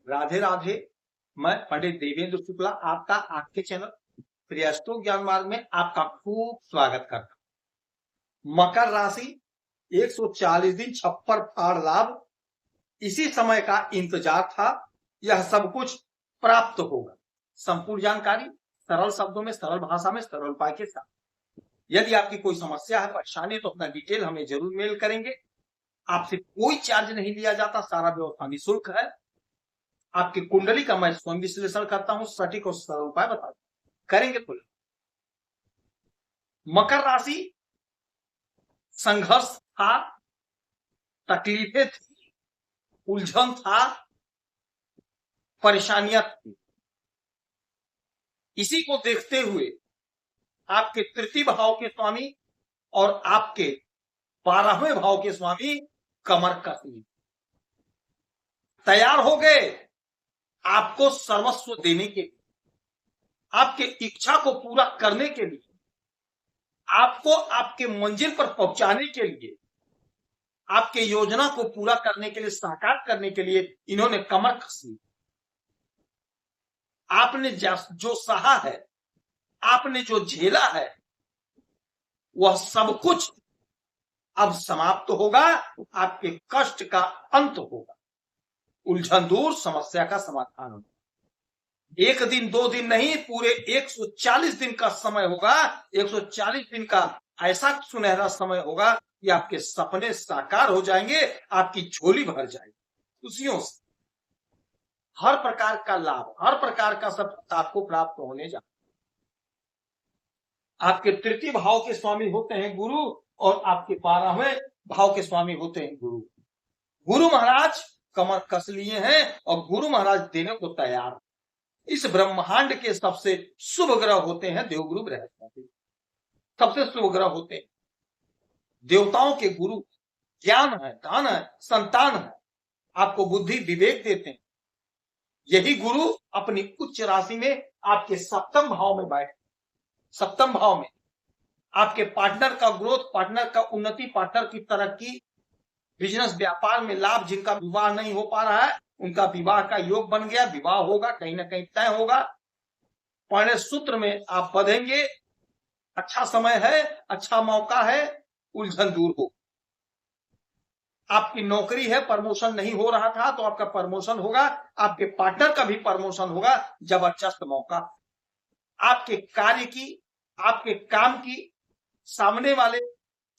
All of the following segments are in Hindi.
राधे राधे। मैं पंडित देवेंद्र शुक्ला आपका आपके चैनल प्रियस्तो ज्ञान मार्ग में आपका खूब स्वागत करता हूं। मकर राशि 140 दिन छप्पर फाड़ लाभ, इसी समय का इंतजार था। यह सब कुछ प्राप्त होगा। संपूर्ण जानकारी सरल शब्दों में, सरल भाषा में, सरल उपाय के साथ। यदि आपकी कोई समस्या है, परेशानी, तो अपना डिटेल हमें जरूर मेल करेंगे। आपसे कोई चार्ज नहीं लिया जाता, सारा व्यवस्था निःशुल्क है। आपकी कुंडली का मैं स्वयं विश्लेषण करता हूं, सटीक और सरल उपाय बताता करेंगे। तो मकर राशि, संघर्ष था, तकलीफें थी, उलझन था, परेशानियां थी। इसी को देखते हुए आपके तृतीय भाव के स्वामी और आपके 12वें भाव के स्वामी कमर कस लिए तैयार हो गए आपको सर्वस्व देने के लिए, आपके इच्छा को पूरा करने के लिए, आपको आपके मंजिल पर पहुंचाने के लिए, आपके योजना को पूरा करने के लिए, साकार करने के लिए इन्होंने कमर कस ली। आपने जो सहा है, आपने जो झेला है, वह सब कुछ अब समाप्त होगा। आपके कष्ट का अंत होगा, उलझन दूर, समस्या का समाधान होगा। 1 दिन 2 दिन नहीं, पूरे 140 दिन का समय होगा। 140 दिन का ऐसा सुनहरा समय होगा कि आपके सपने साकार हो जाएंगे, आपकी झोली भर जाएगी खुशियों से। हर प्रकार का लाभ, हर प्रकार का सब आपको प्राप्त होने जा। आपके तृतीय भाव के स्वामी होते हैं गुरु और आपके 12वें भाव के स्वामी होते हैं गुरु। गुरु महाराज कमर कस लिए हैं और गुरु महाराज देने को तैयार। इस ब्रह्मांड के सबसे शुभ ग्रह होते हैं देवगुरु बृहस्पति। सबसे शुभ ग्रह होते हैं, देवताओं के गुरु। ज्ञान है, धन है, संतान है, आपको बुद्धि विवेक देते हैं। यही गुरु अपनी उच्च राशि में आपके सप्तम भाव में बैठे। सप्तम भाव में आपके पार्टनर का ग्रोथ, पार्टनर का उन्नति, पार्टनर की तरक्की, बिजनेस व्यापार में लाभ। जिनका विवाह नहीं हो पा रहा है उनका विवाह का योग बन गया, विवाह होगा, कहीं ना कहीं तय होगा। परिणय सूत्र में आप बंधेंगे। अच्छा समय है, अच्छा मौका है, उलझन दूर हो। आपकी नौकरी है, प्रमोशन नहीं हो रहा था तो आपका प्रमोशन होगा। आपके पार्टनर का भी प्रमोशन होगा, जबरदस्त मौका। आपके कार्य की, आपके काम की सामने वाले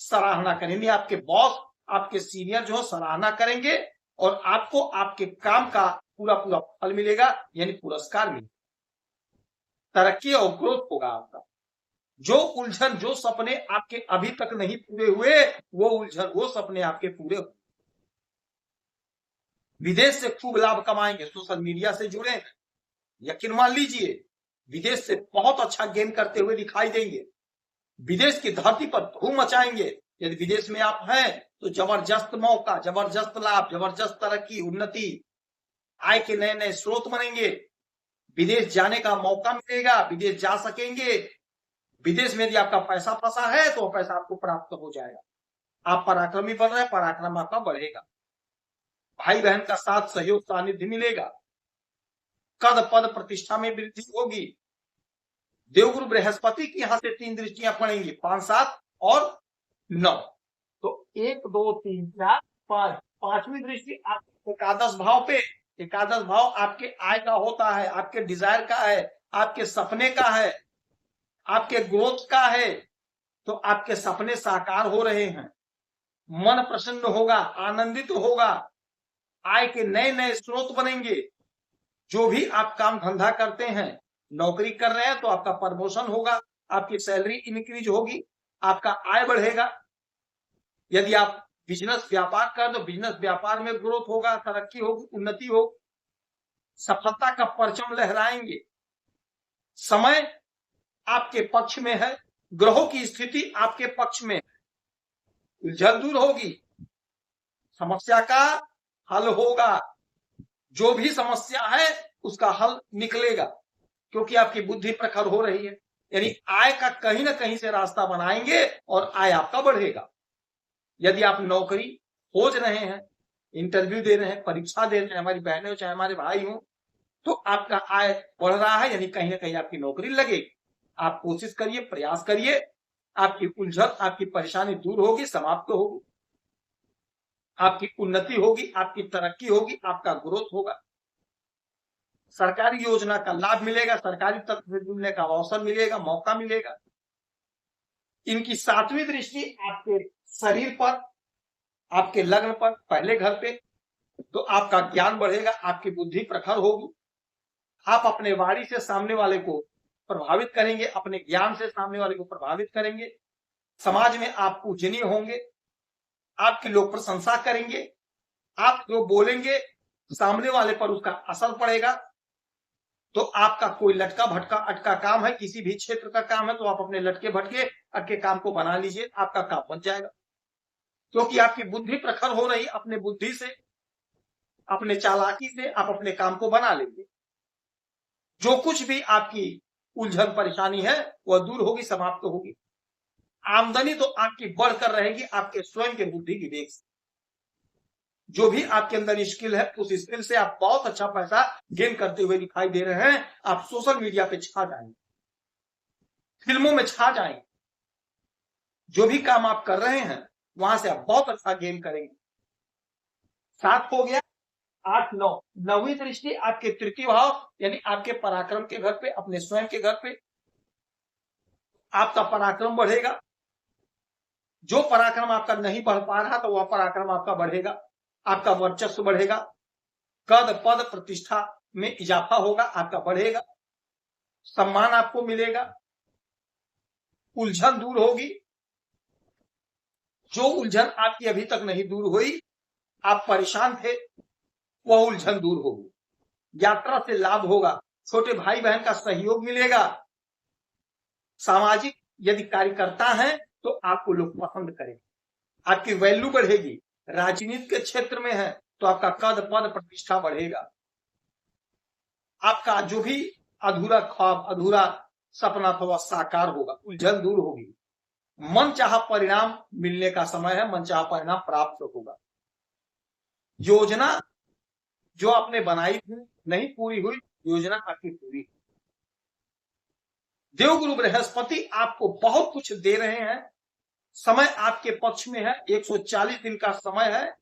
सराहना करेंगे। आपके बॉस, आपके सीनियर जो सराहना करेंगे और आपको आपके काम का पूरा पूरा फल मिलेगा, यानी पुरस्कार मिलेगा। तरक्की और ग्रोथ होगा आपका। जो उलझन, जो सपने आपके अभी तक नहीं पूरे हुए, वो उलझन, वो सपने आपके पूरे हुए। विदेश से खूब लाभ कमाएंगे, सोशल मीडिया से जुड़े, यकीन मान लीजिए विदेश से बहुत अच्छा गेन करते हुए दिखाई देंगे। विदेश की धरती पर धूम मचाएंगे। यदि विदेश में आप हैं तो जबरदस्त मौका, जबरदस्त लाभ, जबरदस्त तरक्की, उन्नति, आय के नए नए स्रोत बनेंगे। विदेश जाने का मौका मिलेगा, विदेश जा सकेंगे। विदेश में यदि आपका पैसा फंसा है तो पैसा आपको प्राप्त हो जाएगा। आप पराक्रमी बन रहे हैं, पराक्रम आपका बढ़ेगा। भाई बहन का साथ सहयोग सानिध्य मिलेगा। कद पद प्रतिष्ठा में वृद्धि होगी। देवगुरु बृहस्पति की यहां से 3 दृष्टियां पड़ेंगी, 5, 7 और 9। तो 1 2 3 4 5, 5वीं दृष्टि आपके एकादश भाव पे। एकादश भाव आपके आय का होता है, आपके डिजायर का है, आपके सपने का है, आपके ग्रोथ का है। तो आपके सपने साकार हो रहे हैं, मन प्रसन्न होगा, आनंदित होगा, आय के नए नए स्रोत बनेंगे। जो भी आप काम धंधा करते हैं, नौकरी कर रहे हैं तो आपका प्रमोशन होगा, आपकी सैलरी इंक्रीज होगी, आपका आय बढ़ेगा। यदि आप बिजनेस व्यापार कर तो बिजनेस व्यापार में ग्रोथ होगा, तरक्की होगी, उन्नति होगी, सफलता का परचम लहराएंगे। समय आपके पक्ष में है, ग्रहों की स्थिति आपके पक्ष में है, उलझन दूर होगी, समस्या का हल होगा। जो भी समस्या है उसका हल निकलेगा, क्योंकि आपकी बुद्धि प्रखर हो रही है। यानी आय का कहीं ना कहीं से रास्ता बनाएंगे और आय आपका बढ़ेगा। यदि आप नौकरी खोज रहे हैं, इंटरव्यू दे रहे हैं, परीक्षा दे रहे हैं, हमारी बहनें हो चाहे हमारे भाई हो, तो आपका आय बढ़ रहा है, यानी कहीं ना कहीं आपकी नौकरी लगेगी। आप कोशिश करिए, प्रयास करिए, आपकी उलझन, आपकी परेशानी दूर होगी, समाप्त होगी, आपकी उन्नति होगी, आपकी तरक्की होगी, आपका ग्रोथ होगा, सरकारी योजना का लाभ मिलेगा, सरकारी तंत्र से जुड़ने का अवसर मिलेगा, मौका मिलेगा। इनकी 7वीं दृष्टि आपके शरीर पर, आपके लग्न पर, पहले घर पे, तो आपका ज्ञान बढ़ेगा, आपकी बुद्धि प्रखर होगी, आप अपने वाणी से सामने वाले को प्रभावित करेंगे, अपने ज्ञान से सामने वाले को प्रभावित करेंगे, समाज में आप पूजनीय होंगे, आपके लोग प्रशंसा करेंगे, आप जो बोलेंगे सामने वाले पर उसका असर पड़ेगा। तो आपका कोई लटका भटका अटका काम है, किसी भी क्षेत्र का काम है, तो आप अपने लटके भटके अटके काम को बना लीजिए, आपका काम बन जाएगा, क्योंकि आपकी बुद्धि प्रखर हो रही, अपने बुद्धि से, अपने चालाकी से आप अपने काम को बना लेंगे। जो कुछ भी आपकी उलझन परेशानी है वह दूर होगी, समाप्त होगी। आमदनी तो आपकी बढ़कर रहेगी, आपके स्वयं के बुद्धि विवेक से। जो भी आपके अंदर स्किल है, उस स्किल से आप बहुत अच्छा पैसा गेन करते हुए दिखाई दे रहे हैं। आप सोशल मीडिया पे छा जाएंगे, फिल्मों में छा जाएंगे, जो भी काम आप कर रहे हैं वहां से आप बहुत अच्छा गेन करेंगे। 7 हो गया, 8, 9, 9वीं दृष्टि आपके तृतीय भाव, यानी आपके पराक्रम के घर पे, अपने स्वयं के घर पे आपका पराक्रम बढ़ेगा। जो पराक्रम आपका नहीं बढ़ पा रहा, तो वह पराक्रम आपका बढ़ेगा, आपका वर्चस्व बढ़ेगा, कद पद प्रतिष्ठा में इजाफा होगा, आपका बढ़ेगा, सम्मान आपको मिलेगा, उलझन दूर होगी। जो उलझन आपकी अभी तक नहीं दूर हुई, आप परेशान थे, वह उलझन दूर होगी, यात्रा से लाभ होगा, छोटे भाई बहन का सहयोग मिलेगा, सामाजिक यदि कार्यकर्ता हैं तो आपको लोग पसंद करेंगे, आपकी वैल्यू बढ़ेगी, राजनीति के क्षेत्र में है तो आपका कद पद प्रतिष्ठा बढ़ेगा, आपका जो भी अधूरा ख्वाब, अधूरा सपना था वह साकार होगा, उलझन दूर होगी, मन चाहा परिणाम मिलने का समय है, मन चाहा परिणाम प्राप्त होगा। योजना जो आपने बनाई थी नहीं पूरी हुई, योजना आपकी पूरी। देवगुरु बृहस्पति आपको बहुत कुछ दे रहे हैं, समय आपके पक्ष में है, 140 दिन का समय है,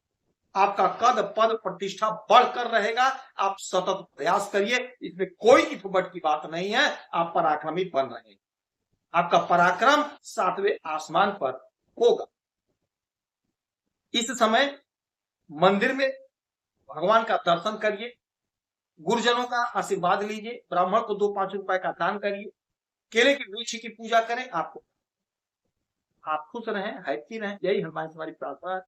आपका कद पद प्रतिष्ठा बढ़कर रहेगा। आप सतत प्रयास करिए, इसमें कोई इफ बट की बात नहीं है, आप पराक्रमित बन रहे हैं, आपका पराक्रम 7वें आसमान पर होगा। इस समय मंदिर में भगवान का दर्शन करिए, गुरुजनों का आशीर्वाद लीजिए, ब्राह्मण को 2-5 रुपए का दान करिए, केले के वृक्ष की पूजा करें। आप खुश रहें, हैप्पी रहें, यही हमारी प्रार्थना है।